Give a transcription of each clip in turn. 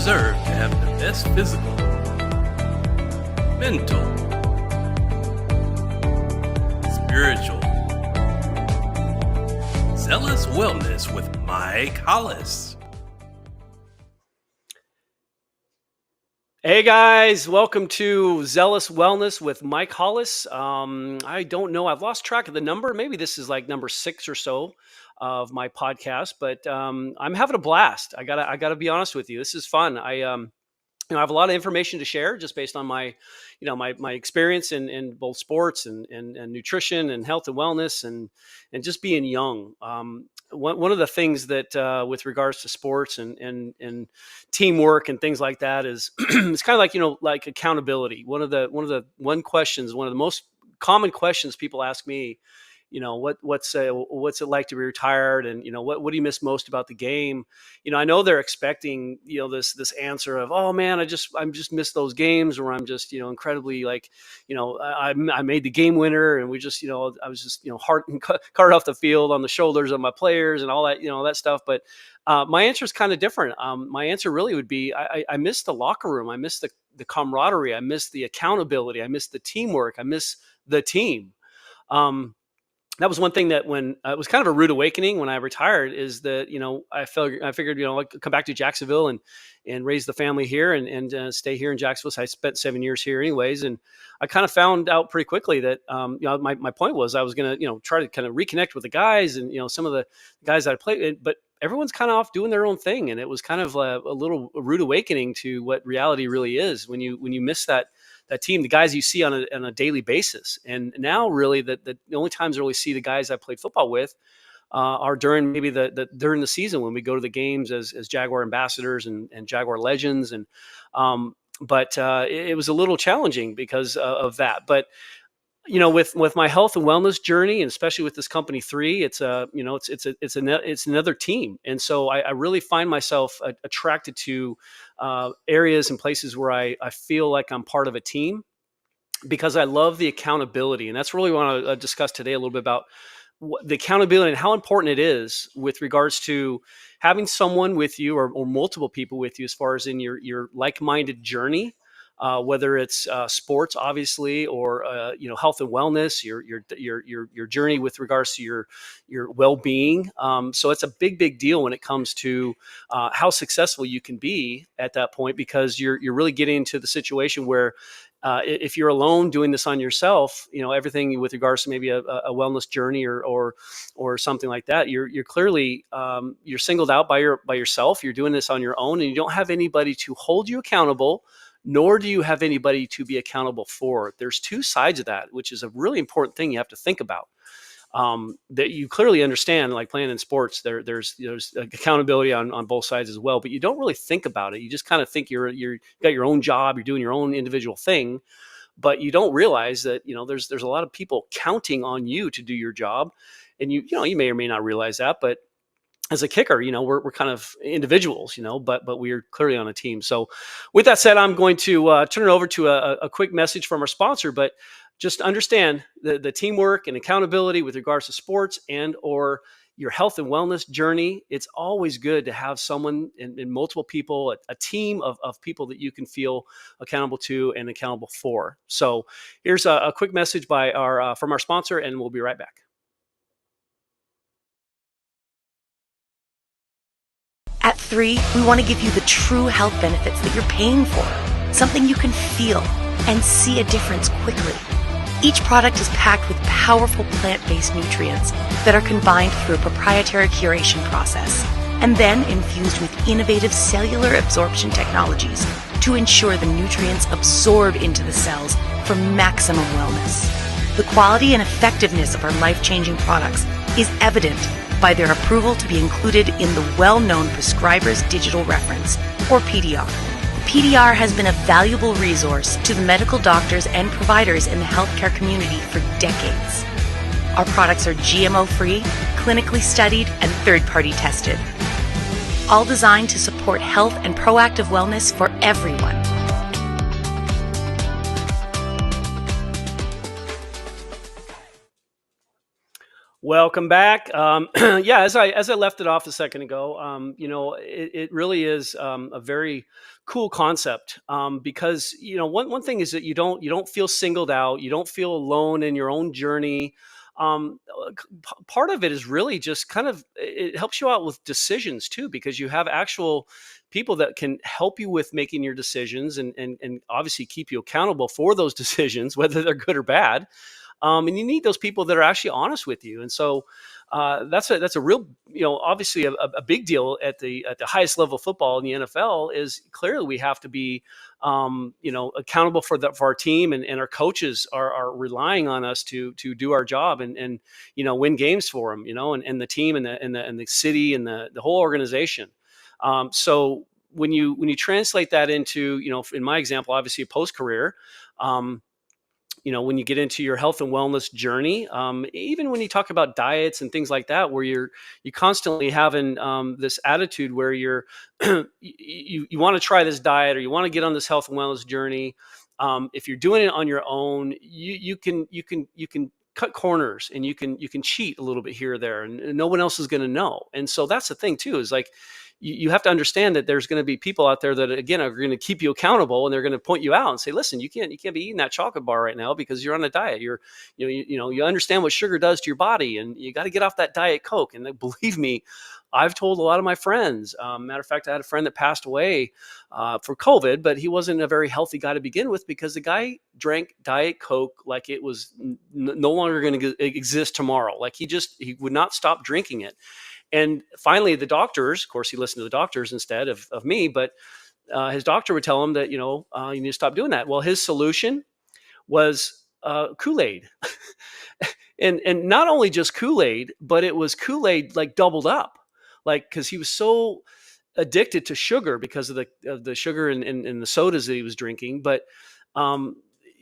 deserve to have the best physical, mental, spiritual. Zealous Wellness with Mike Hollis. Hey guys, welcome to Zealous Wellness with Mike Hollis. I don't know, I've lost track of the number. Maybe this is like number 6 or so of my podcast, but I'm having a blast. I gotta be honest with you. This is fun. I have a lot of information to share just based on my, my experience in both sports and nutrition and health and wellness and just being young. One of the things that with regards to sports and teamwork and things like that is it's kind of like, like accountability. One of the most common questions people ask me, what's it like to be retired, and what do you miss most about the game? I know they're expecting this answer of, oh man, I just miss those games where I'm just incredibly like I made the game winner, and we just I was just heart and cart off the field on the shoulders of my players and all that that stuff. But my answer is kind of different. My answer really would be I miss the locker room, I miss the camaraderie, I miss the accountability, I miss the teamwork, I miss the team. That was one thing that when it was kind of a rude awakening when I retired, is that I figured I'd come back to Jacksonville and raise the family here and stay here in Jacksonville. So I spent 7 years here anyways, and I kind of found out pretty quickly that my point was I was going to try to kind of reconnect with the guys and some of the guys that I played with, but everyone's kind of off doing their own thing, and it was kind of a rude awakening to what reality really is when you miss that team, the guys you see on a daily basis. And now really the only times I really see the guys I played football with are during maybe during the season when we go to the games as Jaguar ambassadors and Jaguar legends. And but it was a little challenging because of that. But with my health and wellness journey, and especially with this company 3, it's another team. And so I really find myself attracted to areas and places where I feel like I'm part of a team, because I love the accountability. And that's really what I want to discuss today a little bit about the accountability and how important it is with regards to having someone with you or multiple people with you as far as in your like-minded journey. Whether it's sports, obviously, or health and wellness, your journey with regards to your well-being. So it's a big deal when it comes to how successful you can be at that point, because you're really getting into the situation where if you're alone doing this on yourself, everything with regards to maybe a wellness journey or something like that, you're clearly you're singled out by yourself. You're doing this on your own, and you don't have anybody to hold you accountable, nor do you have anybody to be accountable for. There's two sides of that, which is a really important thing you have to think about. That you clearly understand, like playing in sports, there's accountability on both sides as well, but you don't really think about it. You just kind of think you're got your own job, you're doing your own individual thing, but you don't realize that there's a lot of people counting on you to do your job, and you may or may not realize that, but as a kicker, we're kind of individuals, but we're clearly on a team. So with that said, I'm going to turn it over to a quick message from our sponsor, but just understand the teamwork and accountability with regards to sports and or your health and wellness journey. It's always good to have someone and multiple people, a team of people that you can feel accountable to and accountable for. So here's a quick message from our sponsor, and we'll be right back. At 3, we want to give you the true health benefits that you're paying for, something you can feel and see a difference quickly. Each product is packed with powerful plant-based nutrients that are combined through a proprietary curation process and then infused with innovative cellular absorption technologies to ensure the nutrients absorb into the cells for maximum wellness. The quality and effectiveness of our life-changing products is evident by their approval to be included in the well-known Prescriber's Digital Reference, or PDR. PDR has been a valuable resource to the medical doctors and providers in the healthcare community for decades. Our products are GMO-free, clinically studied, and third-party tested, all designed to support health and proactive wellness for everyone. Welcome back. As I left it off a second ago, it really is a very cool concept, because one thing is that you don't feel singled out, you don't feel alone in your own journey. Part of it is really just kind of, it helps you out with decisions too, because you have actual people that can help you with making your decisions, and obviously keep you accountable for those decisions, whether they're good or bad. And you need those people that are actually honest with you. And so that's a real, obviously a big deal at the highest level of football in the NFL. Is clearly we have to be accountable for our team, and our coaches are relying on us to do our job, and win games for them, and the team, and the city, and the whole organization. So when you translate that into, in my example, obviously a post career, when you get into your health and wellness journey, even when you talk about diets and things like that, where you constantly having this attitude where you want to try this diet, or you want to get on this health and wellness journey. If you're doing it on your own, you can cut corners, and you can cheat a little bit here or there, and no one else is going to know. And so that's the thing too, is like, you have to understand that there's going to be people out there that, again, are going to keep you accountable, and they're going to point you out and say, listen, you can't be eating that chocolate bar right now because you're on a diet. You understand what sugar does to your body, and you got to get off that Diet Coke. And believe me, I've told a lot of my friends. Matter of fact, I had a friend that passed away for COVID, but he wasn't a very healthy guy to begin with, because the guy drank Diet Coke like it was no longer going to exist tomorrow. Like he would not stop drinking it. And finally, the doctors, of course, he listened to the doctors instead of me, but his doctor would tell him that, you need to stop doing that. Well, his solution was Kool-Aid. and not only just Kool-Aid, but it was Kool-Aid like doubled up, like, because he was so addicted to sugar because of the sugar and the sodas that he was drinking. But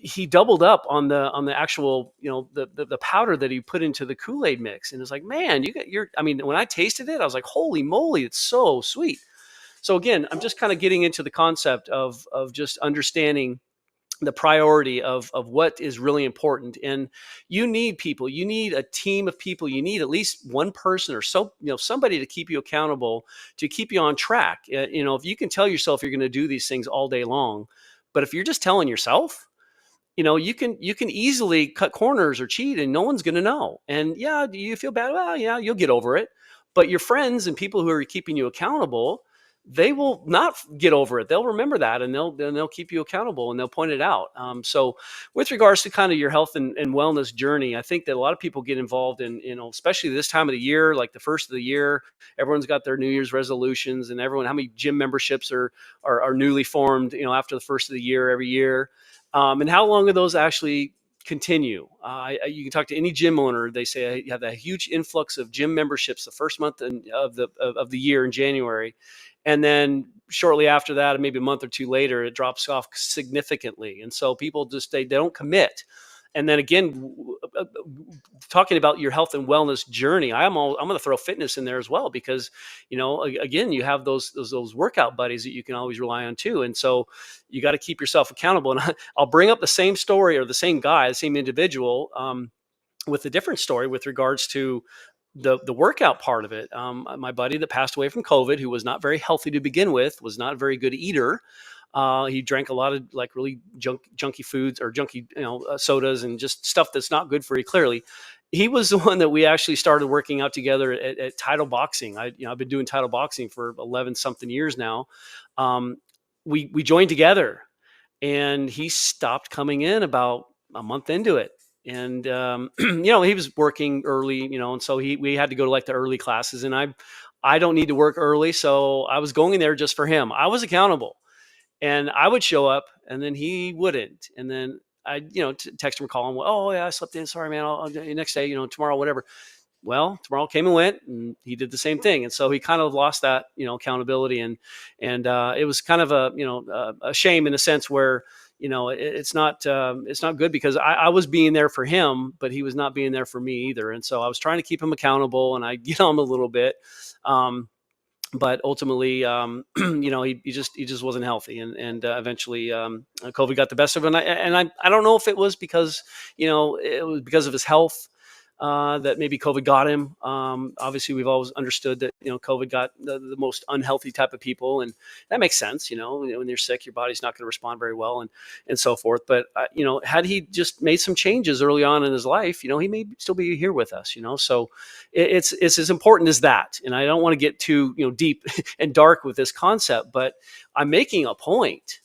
he doubled up on the actual, the powder that he put into the Kool-Aid mix. And it's like, man, when I tasted it, I was like, holy moly, it's so sweet. So again, I'm just kind of getting into the concept of just understanding the priority of what is really important. And you need people, you need a team of people, you need at least one person or so, somebody to keep you accountable, to keep you on track. If you can tell yourself you're going to do these things all day long, but if you're just telling yourself, you can easily cut corners or cheat, and no one's going to know. And yeah, do you feel bad? Well, yeah, you'll get over it. But your friends and people who are keeping you accountable, they will not get over it. They'll remember that, and they'll keep you accountable, and they'll point it out. So with regards to kind of your health and wellness journey, I think that a lot of people get involved in, especially this time of the year, like the first of the year, everyone's got their New Year's resolutions, and how many gym memberships are newly formed, after the first of the year every year. And how long do those actually continue? You can talk to any gym owner. They say you have a huge influx of gym memberships the first month of the year in January. And then shortly after that, maybe a month or two later, it drops off significantly. And so people just, they don't commit. And then again, talking about your health and wellness journey, I'm going to throw fitness in there as well, because, again, you have those workout buddies that you can always rely on too. And so you got to keep yourself accountable. And I'll bring up the same story, or the same guy, the same individual, with a different story with regards to the workout part of it. My buddy that passed away from COVID, who was not very healthy to begin with, was not a very good eater. He drank a lot of like really junky foods, or junky, sodas, and just stuff that's not good for you. Clearly, he was the one that we actually started working out together at Title Boxing. I've been doing Title Boxing for 11 something years now. We joined together, and he stopped coming in about a month into it. And he was working early, and so we had to go to like the early classes, and I don't need to work early, so I was going there just for him. I was accountable. And I would show up, and then he wouldn't. And then I'd, text him or call him. Oh yeah, I slept in. Sorry, man. I'll do it next day, tomorrow, whatever. Well, tomorrow came and went, and he did the same thing. And so he kind of lost that, accountability. And it was kind of a shame in a sense where, it's not good, because I was being there for him, but he was not being there for me either. And so I was trying to keep him accountable, and I get on him a little bit. But ultimately, he just wasn't healthy, and eventually, COVID got the best of him. And I don't know if it was because, it was because of his health, that maybe COVID got him. Obviously, we've always understood that COVID got the most unhealthy type of people, and that makes sense. When you're sick, your body's not going to respond very well, and so forth. But had he just made some changes early on in his life, he may still be here with us. So it's as important as that. And I don't want to get too deep and dark with this concept, but I'm making a point.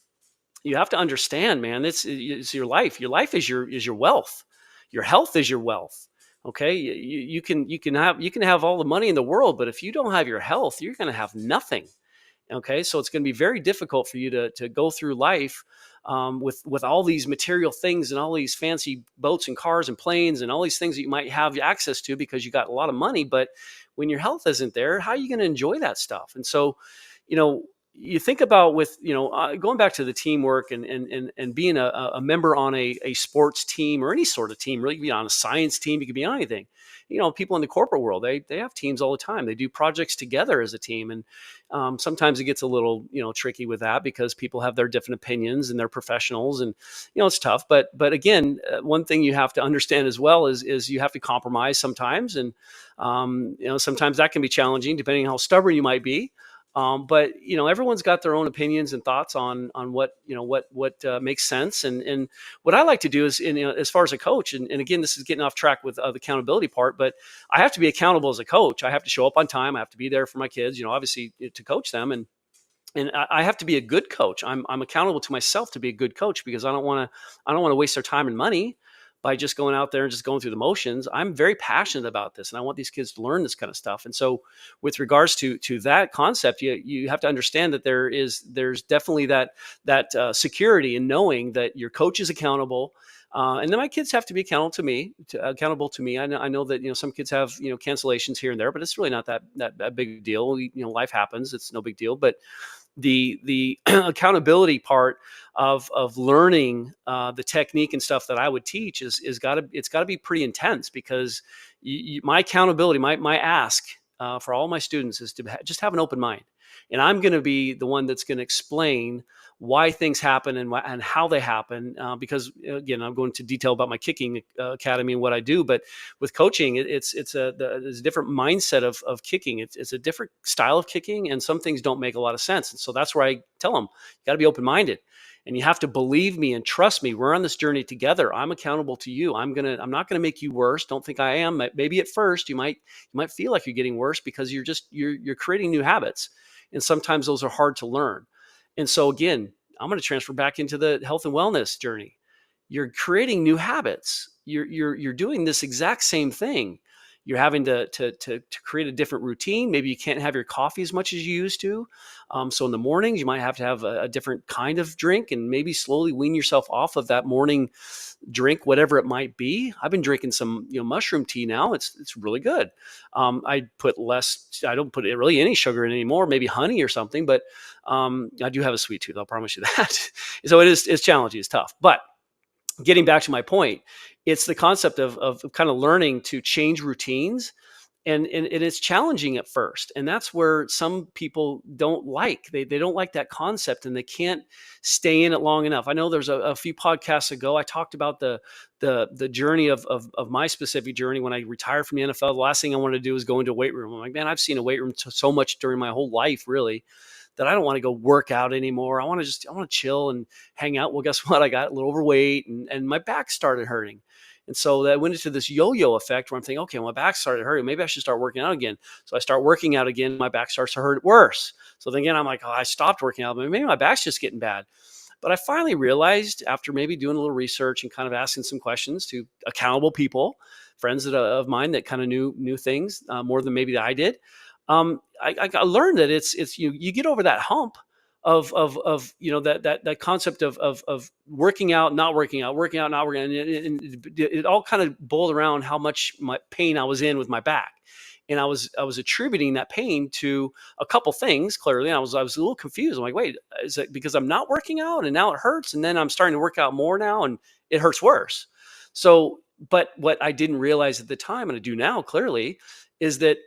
You have to understand, man, it's your life. Your life is your wealth. Your health is your wealth. Okay. You can have all the money in the world, but if you don't have your health, you're going to have nothing. Okay. So it's going to be very difficult for you to go through life with all these material things and all these fancy boats and cars and planes and all these things that you might have access to because you got a lot of money. But when your health isn't there, how are you going to enjoy that stuff? And so, you think about going back to the teamwork and being a member on a sports team or any sort of team, really, you could be on a science team, you could be on anything. People in the corporate world, they have teams all the time. They do projects together as a team. And sometimes it gets a little, tricky with that because people have their different opinions and they're professionals and, it's tough. But again, one thing you have to understand as well is you have to compromise sometimes. And, sometimes that can be challenging depending on how stubborn you might be. But everyone's got their own opinions and thoughts on what makes sense. And what I like to do is, as far as a coach, and again, this is getting off track with the accountability part, but I have to be accountable as a coach. I have to show up on time. I have to be there for my kids, obviously to coach them. And I have to be a good coach. I'm accountable to myself to be a good coach because I don't want to waste their time and money by just going out there and just going through the motions. I'm very passionate about this, and I want these kids to learn this kind of stuff. And so, with regards to that concept, you have to understand that there's definitely that security in knowing that your coach is accountable. And then my kids have to be accountable to me. I know that some kids have cancellations here and there, but it's really not that big deal. Life happens; it's no big deal. But the accountability part of learning the technique and stuff that I would teach it's got to be pretty intense because my accountability, my ask for all my students is to just have an open mind, and I'm going to be the one that's going to explain why things happen and how they happen. Because again, I'm going into detail about my kicking academy and what I do, but with coaching, there's a different mindset of kicking. It's a different style of kicking, and some things don't make a lot of sense. And so that's where I tell them, you got to be open-minded, and you have to believe me and trust me. We're on this journey together. I'm accountable to you. I'm not gonna make you worse. Don't think I am. Maybe at first you might feel like you're getting worse because you're creating new habits, and sometimes those are hard to learn. And so again, I'm going to transfer back into the health and wellness journey. You're creating new habits. You're doing this exact same thing. You're having to create a different routine. Maybe you can't have your coffee as much as you used to. So in the mornings, you might have to have a different kind of drink and maybe slowly wean yourself off of that morning drink, whatever it might be. I've been drinking some mushroom tea now. It's really good. I don't put really any sugar in anymore, maybe honey or something, but I do have a sweet tooth. I'll promise you that. So it's challenging. It's tough. But getting back to my point, it's the concept of kind of learning to change routines. And it's challenging at first. And that's where some people don't like. They don't like that concept and they can't stay in it long enough. I know there's a few podcasts ago, I talked about the journey of my specific journey. When I retired from the NFL, the last thing I wanted to do was go into a weight room. I'm like, man, I've seen a weight room so much during my whole life, really, that I don't want to go work out anymore. I want to chill and hang out. Well, guess what? I got a little overweight and my back started hurting. And so that went into this yo-yo effect where I'm thinking, okay, my back started hurting. Maybe I should start working out again. So I start working out again. My back starts to hurt worse. So then again, I'm like, I stopped working out. Maybe my back's just getting bad. But I finally realized after maybe doing a little research and kind of asking some questions to accountable people, friends of mine that kind of knew things more than maybe I did. I learned that it's you get over that hump of that concept of working out, not working out, working out, not working out. And it all kind of boiled around how much pain I was in with my back. And I was attributing that pain to a couple things, clearly. And I was a little confused. I'm like, wait, is it because I'm not working out and now it hurts? And then I'm starting to work out more now and it hurts worse. So, but what I didn't realize at the time, and I do now clearly, is that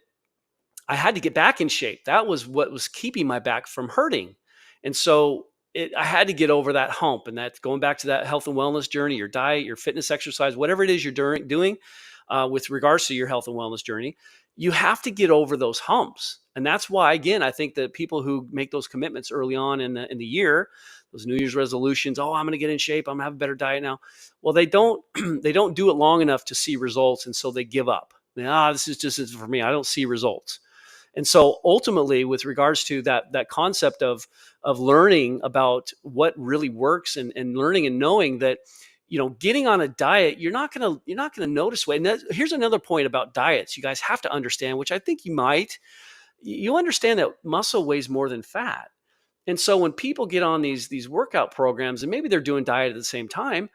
I had to get back in shape. That was what was keeping my back from hurting. And so I had to get over that hump, and that's going back to that health and wellness journey, your diet, your fitness, exercise, whatever it is you're doing. with regards to your health and wellness journey, you have to get over those humps. And that's why, again, I think that people who make those commitments early on in the year, those New Year's resolutions, oh, I'm going to get in shape, I'm going to have a better diet now. Well, they don't they don't do it long enough to see results, and so they give up. This is just isn't for me. I don't see results. And so ultimately, with regards to that concept of learning about what really works, and learning and knowing that, getting on a diet, you're not gonna notice weight. And here's another point about diets you guys have to understand, which I think you might. You understand that muscle weighs more than fat. And so when people get on these workout programs, and maybe they're doing diet at the same time,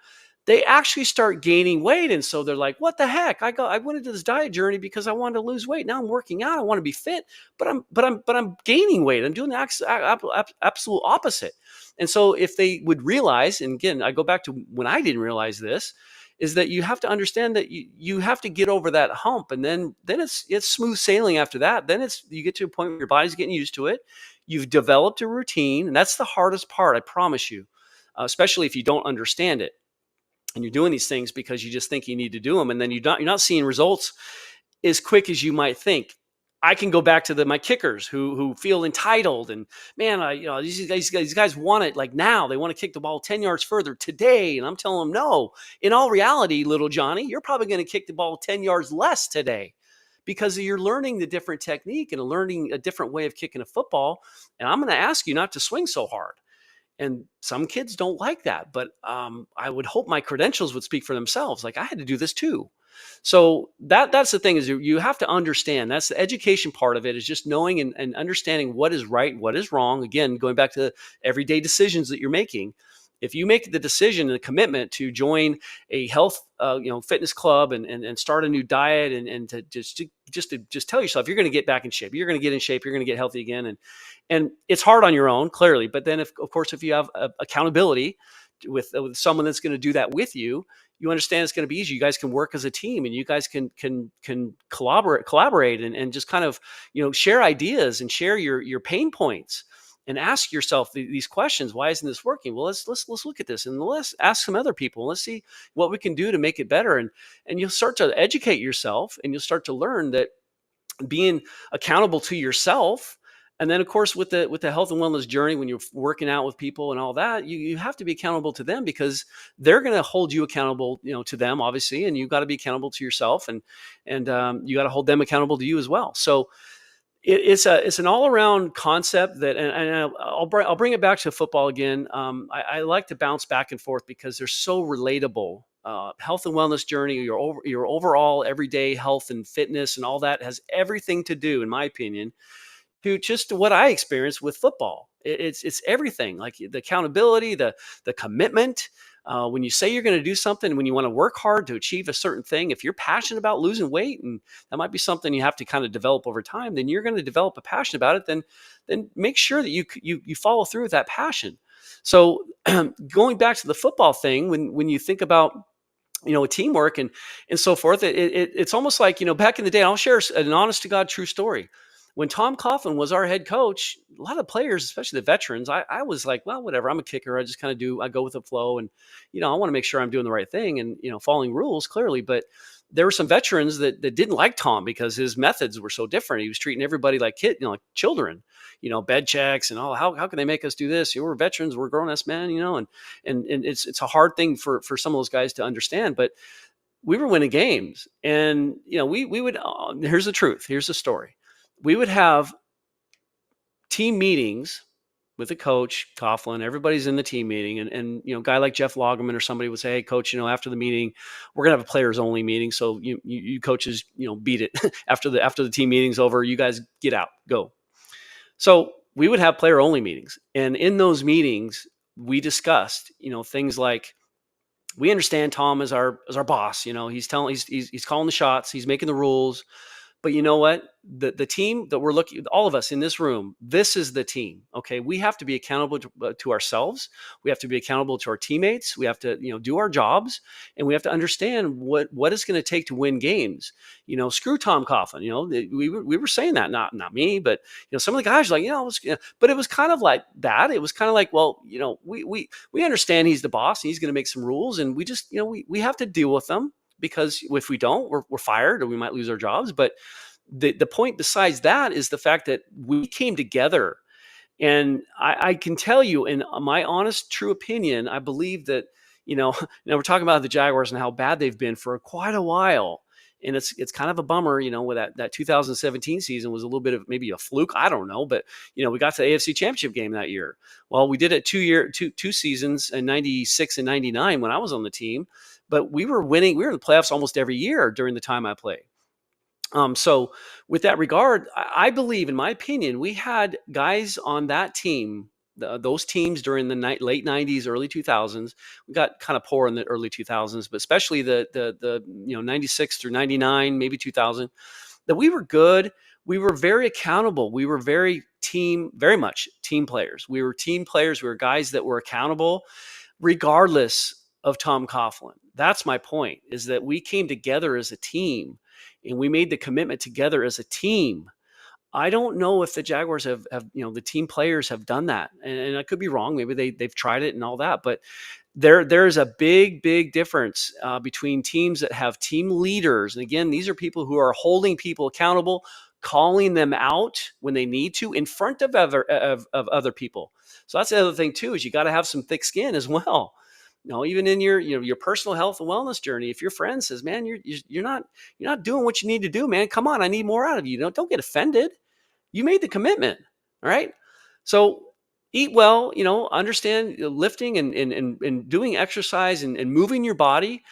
they actually start gaining weight. And so they're like, what the heck? I went into this diet journey because I wanted to lose weight. Now I'm working out. I want to be fit, but I'm gaining weight. I'm doing the absolute opposite. And so if they would realize, and again, I go back to when I didn't realize this, is that you have to understand that you have to get over that hump, and then it's smooth sailing after that. Then you get to a point where your body's getting used to it. You've developed a routine, and that's the hardest part, I promise you, especially if you don't understand it. And you're doing these things because you just think you need to do them, and then you're not seeing results as quick as you might think. I can go back to my kickers who feel entitled, and man, these guys want it like now. They want to kick the ball 10 yards further today, and I'm telling them no. In all reality, little Johnny, you're probably going to kick the ball 10 yards less today, because you're learning the different technique and learning a different way of kicking a football. And I'm going to ask you not to swing so hard. And some kids don't like that, but I would hope my credentials would speak for themselves. Like, I had to do this too. So that's the thing, is you have to understand. That's the education part of it, is just knowing and understanding what is right, what is wrong. Again, going back to the everyday decisions that you're making. If you make the decision and the commitment to join a health, fitness club, and start a new diet, and to just tell yourself you're going to get back in shape, you're going to get in shape, you're going to get healthy again, and it's hard on your own, clearly. But then, of course, if you have accountability with someone that's going to do that with you, you understand it's going to be easy. You guys can work as a team, and you guys can collaborate, and just kind of share ideas and share your pain points, and ask yourself these questions. Why isn't this working? Well, let's look at this, and let's ask some other people. Let's see what we can do to make it better. And you'll start to educate yourself, and you'll start to learn that being accountable to yourself. And then, of course, with the health and wellness journey, when you're working out with people and all that, you have to be accountable to them, because they're going to hold you accountable, to them, obviously, and you've got to be accountable to yourself, and you got to hold them accountable to you as well. So it's an all around concept that, and I'll bring it back to football again. I like to bounce back and forth because they're so relatable. Health and wellness journey, your overall everyday health and fitness and all that has everything to do, in my opinion, to just what I experienced with football. It's everything, like the accountability, the commitment. When you say you're going to do something, when you want to work hard to achieve a certain thing, if you're passionate about losing weight, and that might be something you have to kind of develop over time, then you're going to develop a passion about it. Then make sure that you follow through with that passion. So going back to the football thing, when you think about teamwork and so forth, it's almost like, back in the day, I'll share an honest to God true story. When Tom Coughlin was our head coach, a lot of players, especially the veterans, I was like, well, whatever, I'm a kicker. I just kind of I go with the flow, and, I want to make sure I'm doing the right thing and, following rules clearly. But there were some veterans that didn't like Tom because his methods were so different. He was treating everybody like like children, bed checks and all. How can they make us do this? We're veterans, we're grown ass men, and it's a hard thing for some of those guys to understand. But we were winning games, and we would. Here's the truth. Here's the story. We would have team meetings with the coach, Coughlin. Everybody's in the team meeting, and a guy like Jeff Lagerman or somebody would say, "Hey, coach, after the meeting, we're gonna have a players only meeting. So you coaches, beat it after the team meeting's over. You guys get out, go." So we would have player only meetings, and in those meetings, we discussed, things like, we understand Tom as our boss. He's calling the shots, he's making the rules. But you know what? The team that we're looking, all of us in this room, this is the team. Okay, we have to be accountable to ourselves. We have to be accountable to our teammates. We have to, do our jobs, and we have to understand what it's going to take to win games. Screw Tom Coughlin. We were saying that, not me, but some of the guys are like, but it was kind of like that. It was kind of like, well, we understand he's the boss, and he's going to make some rules, and we just, we have to deal with them. because if we don't, we're fired or we might lose our jobs. But the point besides that is the fact that we came together. And I can tell you, in my honest, true opinion, I believe that, now we're talking about the Jaguars and how bad they've been for quite a while. And it's kind of a bummer, with that 2017 season was a little bit of maybe a fluke. I don't know, but we got to the AFC Championship game that year. Well, we did it two seasons in '96 and '99 when I was on the team, but we were winning. We were in the playoffs almost every year during the time I played. So with that regard, I believe, in my opinion, we had guys on that team, those teams during the late '90s, early 2000s. We got kind of poor in the early 2000s, but especially the '96 through '99, maybe 2000, that we were good. We were very accountable. We were very much team players. We were team players. We were guys that were accountable, regardless of Tom Coughlin. That's my point, is that we came together as a team and we made the commitment together as a team. I don't know if the Jaguars have the team players have done that, and I could be wrong. Maybe they've tried it and all that, but there's a big difference between teams that have team leaders. And again, these are people who are holding people accountable, calling them out when they need to in front of other people. So that's the other thing too, is you got to have some thick skin as well. Even in your personal health and wellness journey, if your friend says, "Man, you're not doing what you need to do, man. Come on, I need more out of you." Don't get offended. You made the commitment. All right. So eat well, understand lifting and doing exercise and moving your body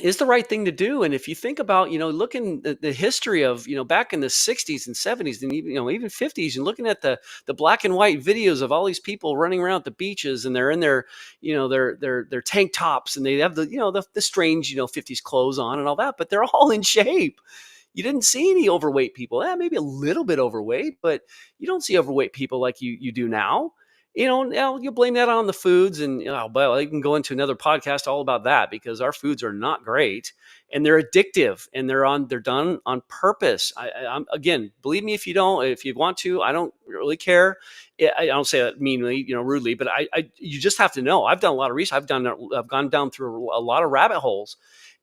is the right thing to do. And if you think about, looking at the history of, back in the 60s and 70s and even 50s, and looking at the black and white videos of all these people running around at the beaches, and they're in their, their tank tops, and they have the strange, 50s clothes on and all that, but they're all in shape. You didn't see any overweight people. Maybe a little bit overweight, but you don't see overweight people like you do now. Now you blame that on the foods, and well, I can go into another podcast all about that, because our foods are not great and they're addictive, and they're done on purpose. I'm again, believe me, if you want to, I don't really care. I don't say that meanly, rudely, but you just have to know. I've done a lot of research. I've gone down through a lot of rabbit holes,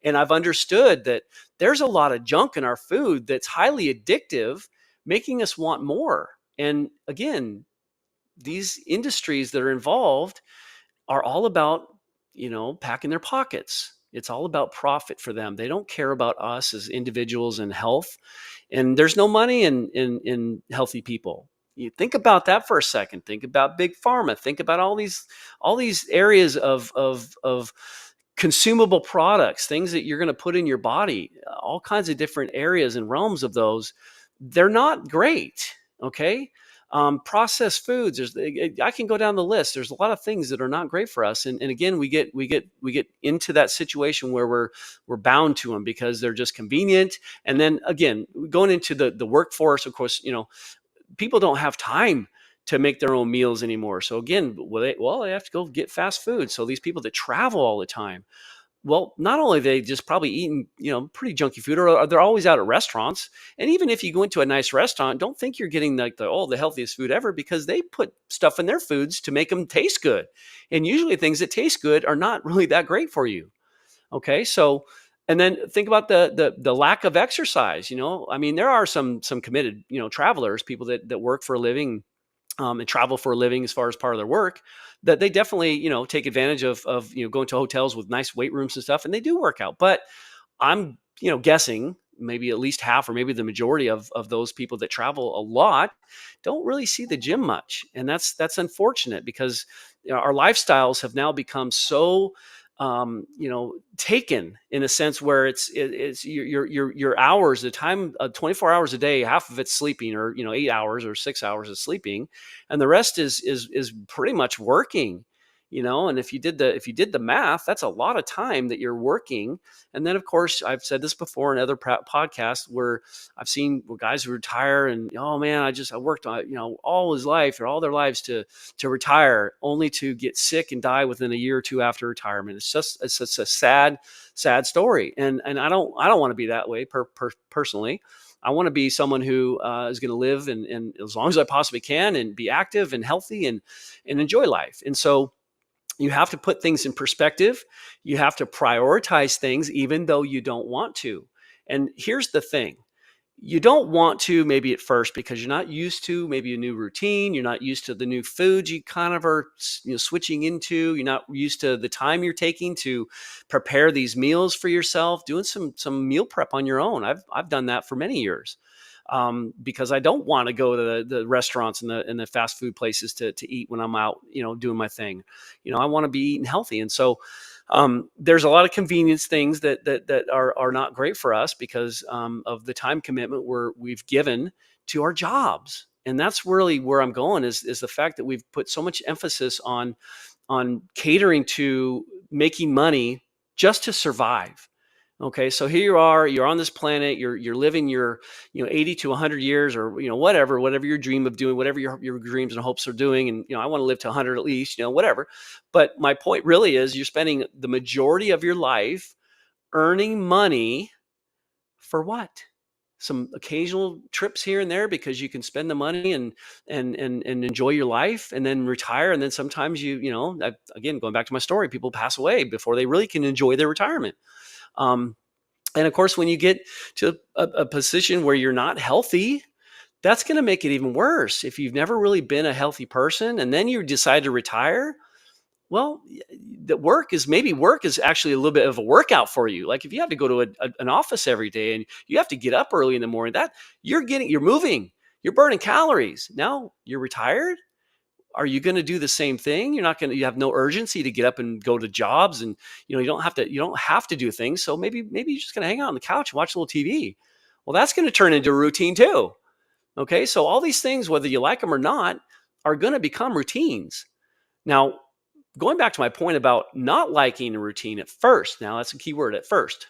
and I've understood that there's a lot of junk in our food that's highly addictive, making us want more. And again, these industries that are involved are all about, packing their pockets. It's all about profit for them. They don't care about us as individuals and health. And there's no money in healthy people. You think about that for a second. Think about big pharma. Think about all these areas of consumable products, things that you're going to put in your body, all kinds of different areas and realms of those. They're not great. Okay. Processed foods. I can go down the list. There's a lot of things that are not great for us, and again, we get into that situation where we're bound to them because they're just convenient. And then again, going into the workforce, of course, people don't have time to make their own meals anymore. So again, they have to go get fast food. So these people that travel all the time, well, not only are they just probably eating, pretty junky food, or they're always out at restaurants. And even if you go into a nice restaurant, don't think you're getting like the healthiest food ever, because they put stuff in their foods to make them taste good. And usually things that taste good are not really that great for you. Okay. So, and then think about the lack of exercise. There are some committed, travelers, people that work for a living, and travel for a living as far as part of their work, that they definitely, take advantage of going to hotels with nice weight rooms and stuff, and they do work out. But I'm, guessing maybe at least half, or maybe the majority of those people that travel a lot don't really see the gym much. And that's unfortunate, because our lifestyles have now become so taken, in a sense where it's your hours, the time, 24 hours a day, half of it's sleeping, or 8 hours or 6 hours of sleeping, and the rest is pretty much working. And if you did the math, that's a lot of time that you're working. And then, of course, I've said this before in other podcasts, where I've seen guys who retire and, oh man, I worked on, all his life or all their lives to retire, only to get sick and die within a year or two after retirement. It's just a sad story. And I don't want to be that way personally. I want to be someone who is going to live and as long as I possibly can, and be active and healthy and enjoy life. And so, You have to put things in perspective. You have to prioritize things even though you don't want to. And here's the thing. You don't want to maybe at first because you're not used to maybe a new routine. You're not used to the new foods you kind of are switching into. You're not used to the time you're taking to prepare these meals for yourself, doing some meal prep on your own. I've done that for many years because I don't want to go to the restaurants and the fast food places to eat when I'm out, doing my thing. I want to be eating healthy. And so there's a lot of convenience things that are not great for us because of the time commitment we've given to our jobs. And that's really where I'm going is the fact that we've put so much emphasis on catering to making money just to survive. Okay, so here you are, you're on this planet, you're living your 80 to 100 years or whatever your dream of doing, whatever your dreams and hopes are doing, and I want to live to 100 at least, whatever. But my point really is you're spending the majority of your life earning money for what? Some occasional trips here and there because you can spend the money and enjoy your life and then retire, and then sometimes again, going back to my story, people pass away before they really can enjoy their retirement. And of course, when you get to a position where you're not healthy, that's going to make it even worse. If you've never really been a healthy person and then you decide to retire, well, the work is actually a little bit of a workout for you. Like if you have to go to an office every day and you have to get up early in the morning, that you're moving, you're burning calories. Now you're retired. Are you going to do the same thing? You have no urgency to get up and go to jobs, and you don't have to do things. So maybe you're just going to hang out on the couch and watch a little TV. Well, that's going to turn into a routine too. Okay. So all these things, whether you like them or not, are going to become routines. Now, going back to my point about not liking a routine at first, now that's a key word, at first,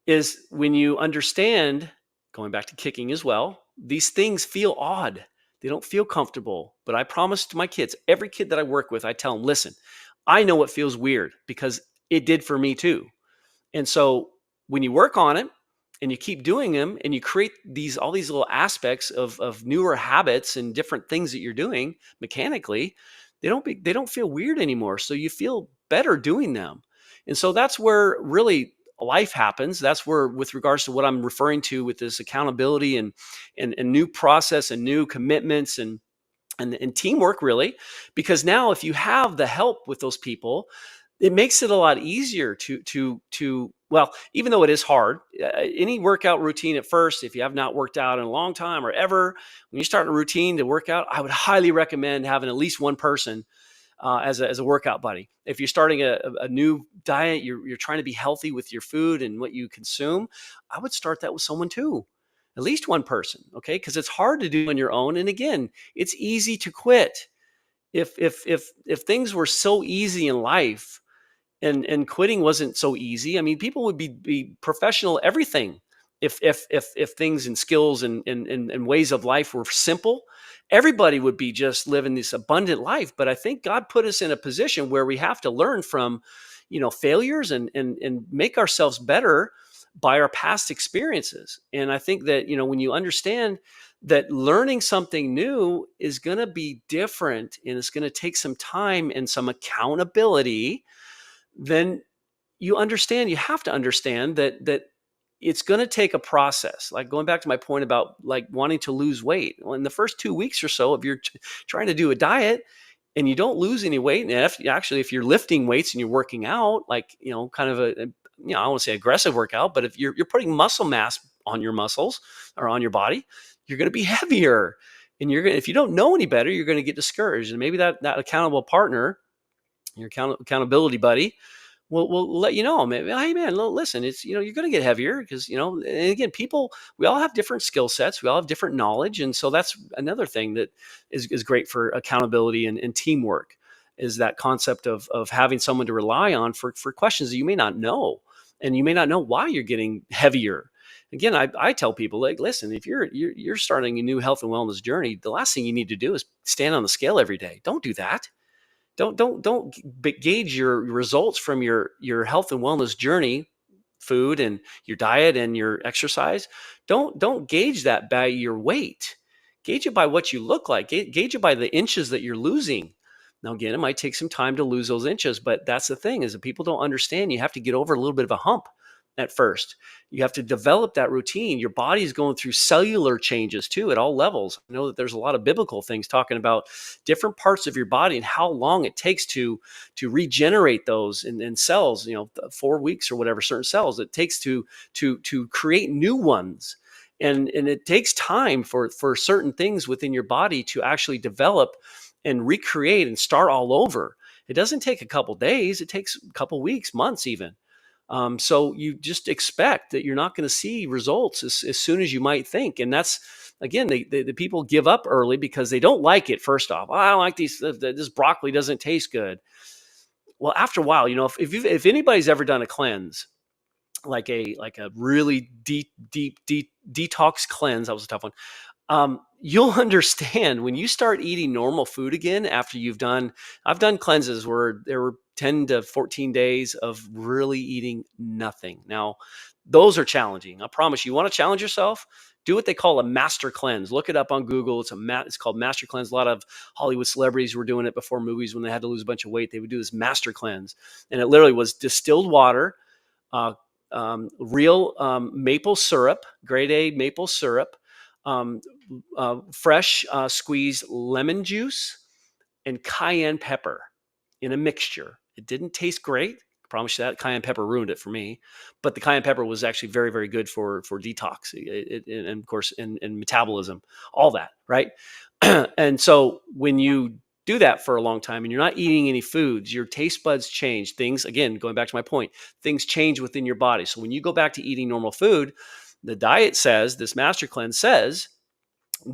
is when you understand, going back to kicking as well, these things feel odd. They don't feel comfortable. But I promise to my kids, every kid that I work with, I tell them, listen, I know it feels weird because it did for me too. And so when you work on it and you keep doing them and you create all these little aspects of newer habits and different things that you're doing mechanically, they don't feel weird anymore. So you feel better doing them. And so that's where really life happens. That's where, with regards to what I'm referring to with this accountability and new process and new commitments and teamwork, really, because now if you have the help with those people, it makes it a lot easier to well, even though it is hard, any workout routine at first, if you have not worked out in a long time or ever, when you start a routine to work out, I would highly recommend having at least one person as a workout buddy. If you're starting a new diet, you're trying to be healthy with your food and what you consume, I would start that with someone too, at least one person, okay? Because it's hard to do on your own, and again, it's easy to quit. If things were so easy in life, and quitting wasn't so easy, I mean, people would be professional at everything. If things and skills and ways of life were simple, everybody would be just living this abundant life. But I think God put us in a position where we have to learn from, failures and make ourselves better by our past experiences. And I think that, when you understand that learning something new is going to be different and it's going to take some time and some accountability, then you have to understand that it's going to take a process. Like going back to my point about like wanting to lose weight. Well, in the first 2 weeks or so, if you're trying to do a diet and you don't lose any weight, and if you're lifting weights and you're working out, like, kind of I don't want to say aggressive workout, but if you're putting muscle mass on your muscles or on your body, you're going to be heavier. And if you don't know any better, you're going to get discouraged. And maybe that accountable partner, your accountability buddy, will let you know, maybe, hey man, listen, it's, you're going to get heavier because, and again, we all have different skill sets. We all have different knowledge. And so that's another thing that is great for accountability and teamwork, is that concept of having someone to rely on for questions that you may not know, and you may not know why you're getting heavier. Again, I tell people, like, listen, if you're starting a new health and wellness journey, the last thing you need to do is stand on the scale every day. Don't do that. Don't gauge your results from your health and wellness journey, food and your diet and your exercise. Don't gauge that by your weight. Gauge it by what you look like. Gauge it by the inches that you're losing. Now, again, it might take some time to lose those inches, but that's the thing is that people don't understand you have to get over a little bit of a hump at first. You have to develop that routine. Your body is going through cellular changes too at all levels. I know that there's a lot of biblical things talking about different parts of your body and how long it takes to regenerate those in cells, 4 weeks or whatever, certain cells it takes to create new ones. And it takes time for certain things within your body to actually develop and recreate and start all over. It doesn't take a couple days. It takes a couple weeks, months even. So you just expect that you're not going to see results as soon as you might think. And that's, again, the people give up early because they don't like it. First off, I don't like this broccoli doesn't taste good. Well, after a while, if anybody's ever done a cleanse, like a really deep detox cleanse, that was a tough one. You'll understand when you start eating normal food again after I've done cleanses where there were 10 to 14 days of really eating nothing. Now, those are challenging. I promise you want to challenge yourself, do what they call a master cleanse. Look it up on Google. It's called master cleanse. A lot of Hollywood celebrities were doing it before movies when they had to lose a bunch of weight. They would do this master cleanse. And it literally was distilled water, real maple syrup, grade A maple syrup, fresh squeezed lemon juice, and cayenne pepper in a mixture. It didn't taste great. I promise you that. Cayenne pepper ruined it for me. But the cayenne pepper was actually very, very good for detox, and of course, and metabolism, all that, right? And so when you do that for a long time and you're not eating any foods, your taste buds change. Things, again, going back to my point, things change within your body. So when you go back to eating normal food, the diet says, this master cleanse says,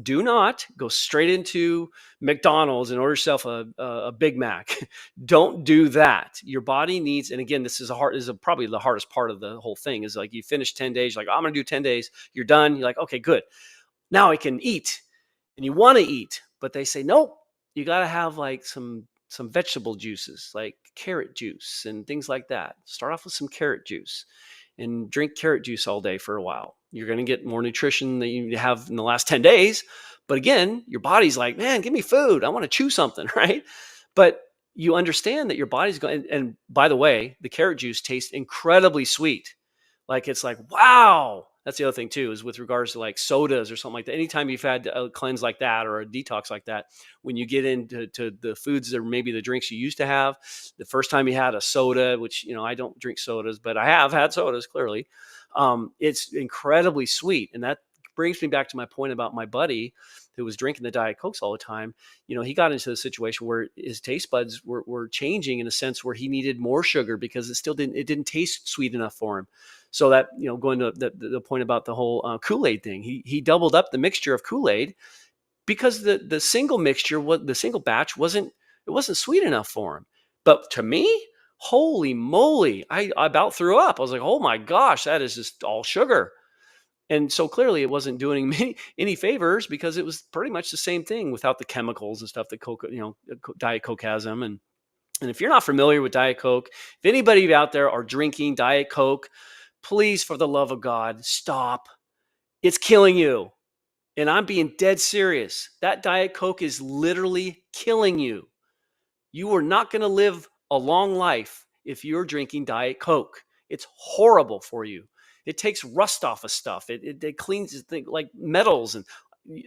do not go straight into McDonald's and order yourself a Big Mac. Don't do that. Your body needs, and again, this is probably the hardest part of the whole thing is like you finish 10 days, you're like, I'm going to do 10 days. You're done. You're like, okay, good. Now I can eat, and you want to eat, but they say, nope, you got to have like some vegetable juices, like carrot juice and things like that. Start off with some carrot juice and drink carrot juice all day for a while. You're going to get more nutrition than you have in the last 10 days. But again, your body's like, man, give me food. I want to chew something, right? But you understand that your body's going, and by the way, the carrot juice tastes incredibly sweet. Like, it's like, wow. That's the other thing too, is with regards to like sodas or something like that. Anytime you've had a cleanse like that or a detox like that, when you get into the foods or maybe the drinks you used to have, the first time you had a soda, which, I don't drink sodas, but I have had sodas clearly. It's incredibly sweet. And that brings me back to my point about my buddy who was drinking the Diet Cokes all the time. He got into a situation where his taste buds were changing in a sense where he needed more sugar because it didn't taste sweet enough for him. So that, going to the point about the whole Kool-Aid thing, he doubled up the mixture of Kool-Aid because the single mixture, the single batch wasn't sweet enough for him. But to me, holy moly, I about threw up. I was like, oh my gosh, that is just all sugar. And so clearly it wasn't doing me any favors because it was pretty much the same thing without the chemicals and stuff that Coke, Diet Coke has them. And if you're not familiar with Diet Coke, if anybody out there are drinking Diet Coke, please, for the love of God, stop. It's killing you. And I'm being dead serious. That Diet Coke is literally killing you. You are not going to live a long life if you're drinking Diet Coke. It's horrible for you. It takes rust off of stuff. It cleans things like metals, and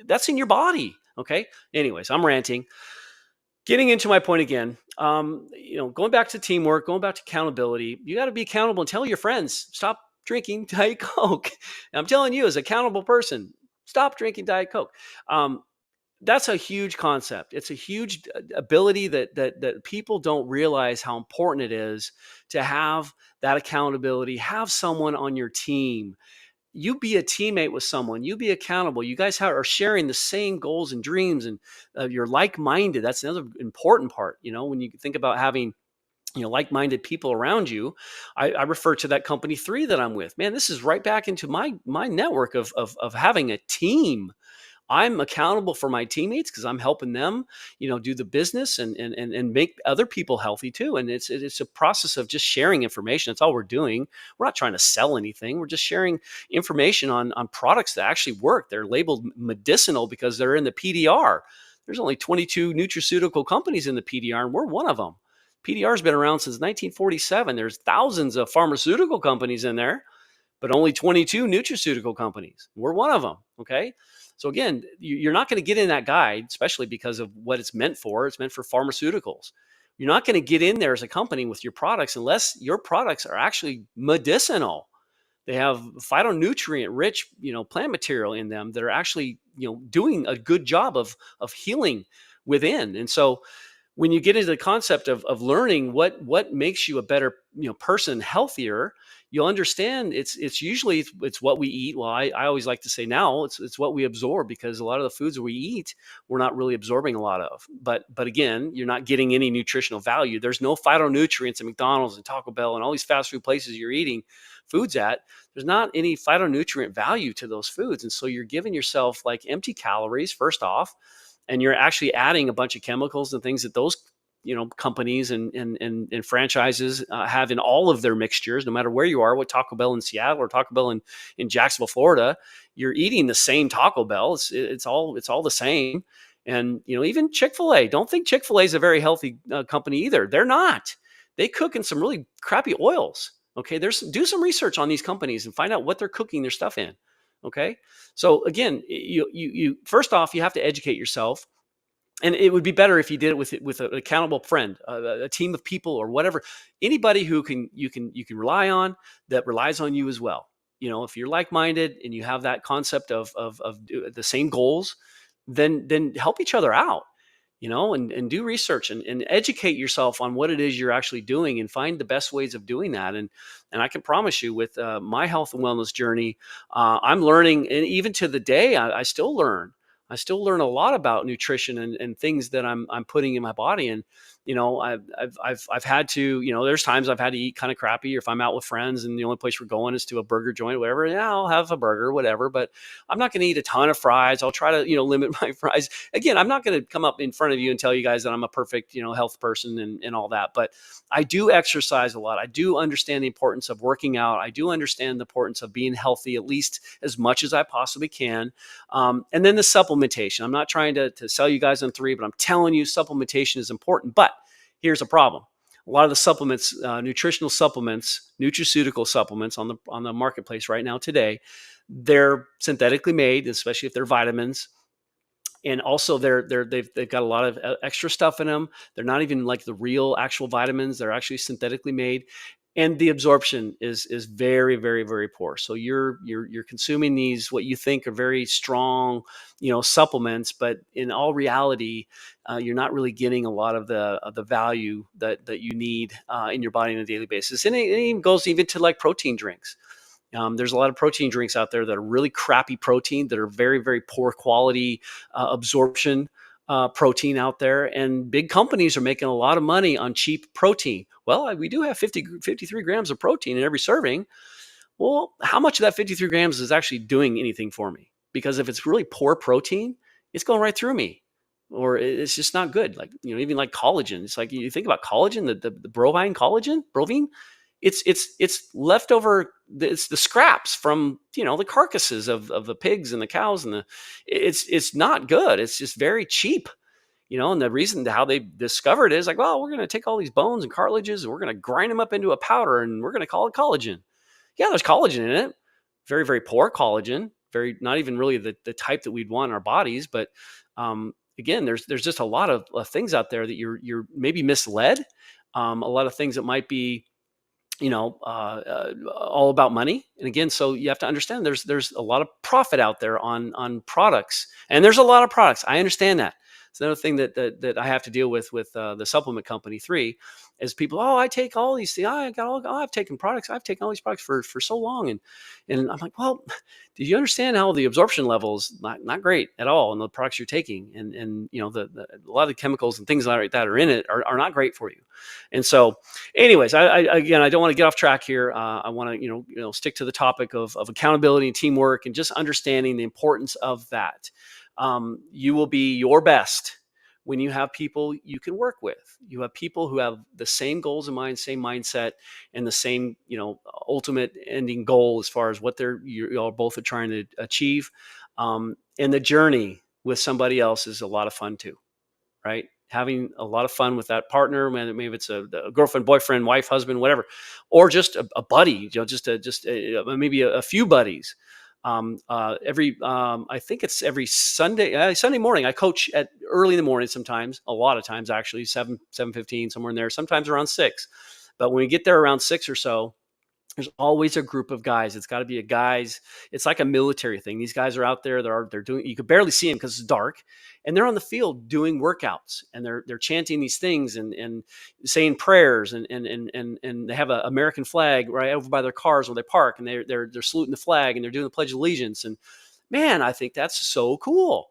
that's in your body. Okay. Anyways, I'm ranting. Getting into my point again, going back to teamwork, going back to accountability, you got to be accountable and tell your friends, stop drinking Diet Coke. And I'm telling you as an accountable person, stop drinking Diet Coke. That's a huge concept. It's a huge ability that people don't realize how important it is to have that accountability, have someone on your team. You be a teammate with someone, you be accountable. You guys are sharing the same goals and dreams, and you're like-minded. That's another important part. When you think about having like-minded people around you, I refer to that company 3 that I'm with. Man, this is right back into my network of having a team. I'm accountable for my teammates because I'm helping them, do the business and make other people healthy too. And it's a process of just sharing information. That's all we're doing. We're not trying to sell anything. We're just sharing information on products that actually work. They're labeled medicinal because they're in the PDR. There's only 22 nutraceutical companies in the PDR, and we're one of them. PDR has been around since 1947. There's thousands of pharmaceutical companies in there, but only 22 nutraceutical companies. We're one of them. Okay. So again, you're not going to get in that guide, especially because of what it's meant for. It's meant for pharmaceuticals. You're not going to get in there as a company with your products unless your products are actually medicinal. They have phytonutrient rich, plant material in them that are actually, doing a good job of healing within. And so when you get into the concept of learning what makes you a better person, healthier, you'll understand it's usually it's what we eat. Well, I always like to say now it's what we absorb, because a lot of the foods we eat we're not really absorbing a lot of. But again, you're not getting any nutritional value. There's no phytonutrients at McDonald's and Taco Bell and all these fast food places you're eating foods at. There's not any phytonutrient value to those foods, and so you're giving yourself like empty calories first off, and you're actually adding a bunch of chemicals and things that those companies and franchises have in all of their mixtures. No matter where you are, what Taco Bell in Seattle or Taco Bell in Jacksonville, Florida, you're eating the same Taco Bell. It's all the same. And even Chick-fil-A, don't think Chick-fil-A is a very healthy company either. They're not. They cook in some really crappy oils. Okay, do some research on these companies and find out what they're cooking their stuff in. Okay, so again, you first off, you have to educate yourself, and it would be better if you did it with an accountable friend, a team of people, or whatever, anybody who you can rely on, that relies on you as well. If you're like-minded and you have that concept of the same goals, then help each other out. And do research and educate yourself on what it is you're actually doing, and find the best ways of doing that. And I can promise you, with my health and wellness journey, I'm learning, and even to the day, I still learn. I still learn a lot about nutrition and things that I'm putting in my body. And I've had to, there's times I've had to eat kind of crappy, or if I'm out with friends and the only place we're going is to a burger joint, whatever, yeah, I'll have a burger, whatever. But I'm not going to eat a ton of fries. I'll try to, limit my fries. Again, I'm not going to come up in front of you and tell you guys that I'm a perfect, health person and all that. But I do exercise a lot. I do understand the importance of working out. I do understand the importance of being healthy, at least as much as I possibly can. And then the supplementation. I'm not trying to sell you guys on 3, but I'm telling you supplementation is important. But here's a problem. A lot of the supplements, nutritional supplements, nutraceutical supplements on the marketplace right now today, they're synthetically made, especially if they're vitamins. And also they've got a lot of extra stuff in them. They're not even like the real actual vitamins. They're actually synthetically made. And the absorption is very, very, very poor. So you're consuming these, what you think are very strong, supplements, but in all reality, you're not really getting a lot of the value that you need in your body on a daily basis. And it even goes even to like protein drinks. There's a lot of protein drinks out there that are really crappy protein, that are very, very poor quality absorption protein out there. And big companies are making a lot of money on cheap protein. Well, we do have 53 grams of protein in every serving. Well, how much of that 53 grams is actually doing anything for me? Because if it's really poor protein, it's going right through me, or it's just not good. Like, even like collagen. It's like, you think about collagen, the bovine collagen, it's leftover. It's the scraps from, the carcasses of the pigs and the cows, and it's not good. It's just very cheap. And the reason how they discovered it is like, well, we're going to take all these bones and cartilages and we're going to grind them up into a powder and we're going to call it collagen. Yeah, there's collagen in it. Very, very poor collagen. Very, not even really the type that we'd want in our bodies. But again, there's just a lot of things out there that you're maybe misled. A lot of things that might be, all about money. And again, so you have to understand there's a lot of profit out there on products, and there's a lot of products. I understand that. It's another thing that I have to deal with the supplement company 3 is people, I take all these things. I've taken all these products for so long. And I'm like, well, do you understand how the absorption level is not great at all in the products you're taking? And a lot of the chemicals and things like that are in it are not great for you. And so anyways, I don't want to get off track here. I want to, stick to the topic of accountability and teamwork, and just understanding the importance of that. You will be your best when you have people you can work with. You have people who have the same goals in mind, same mindset, and the same, ultimate ending goal as far as what you all both are trying to achieve. And the journey with somebody else is a lot of fun too, right? Having a lot of fun with that partner, maybe it's a girlfriend, boyfriend, wife, husband, whatever, or just a buddy, maybe a few buddies. I think it's every Sunday morning. I coach at early in the morning sometimes, a lot of times actually, 7:15, somewhere in there, sometimes around 6. But when we get there around 6 or so, there's always a group of guys. It's got to be a guys. It's like a military thing. These guys are out there. They're doing. You could barely see them because it's dark, and they're on the field doing workouts, and they're chanting these things and saying prayers, and they have an American flag right over by their cars where they park, and they're saluting the flag, and they're doing the Pledge of Allegiance. And man, I think that's so cool.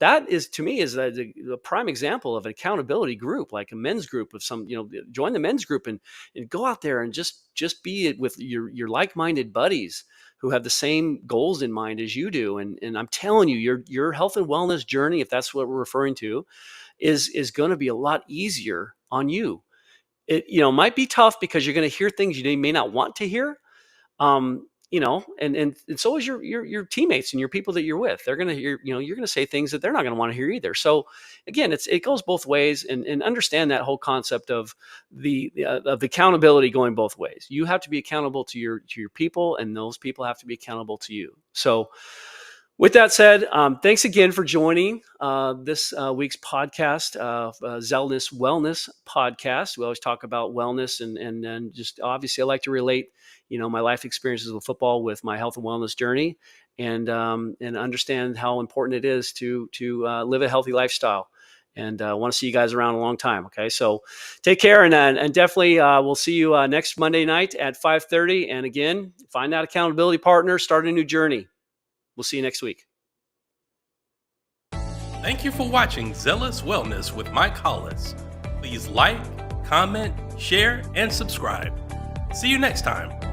That is, to me, is the prime example of an accountability group, like a men's group of some, join the men's group and go out there and just be it with your like-minded buddies who have the same goals in mind as you do. And I'm telling you, your health and wellness journey, if that's what we're referring to, is going to be a lot easier on you. It, might be tough because you're going to hear things you may not want to hear. And so is your teammates and your people that you're with. They're going to hear, you're going to say things that they're not going to want to hear either. So again, it goes both ways, and understand that whole concept of the accountability going both ways. You have to be accountable to your people, and those people have to be accountable to you. So with that said, thanks again for joining this week's podcast, Zealous Wellness podcast. We always talk about wellness, and just obviously I like to relate, my life experiences with football with my health and wellness journey, and understand how important it is to live a healthy lifestyle. And I want to see you guys around a long time. Okay, so take care, and definitely we'll see you next Monday night at 5:30. And again, find that accountability partner, start a new journey. We'll see you next week. Thank you for watching Zealous Wellness with Mike Hollis. Please like, comment, share, and subscribe. See you next time.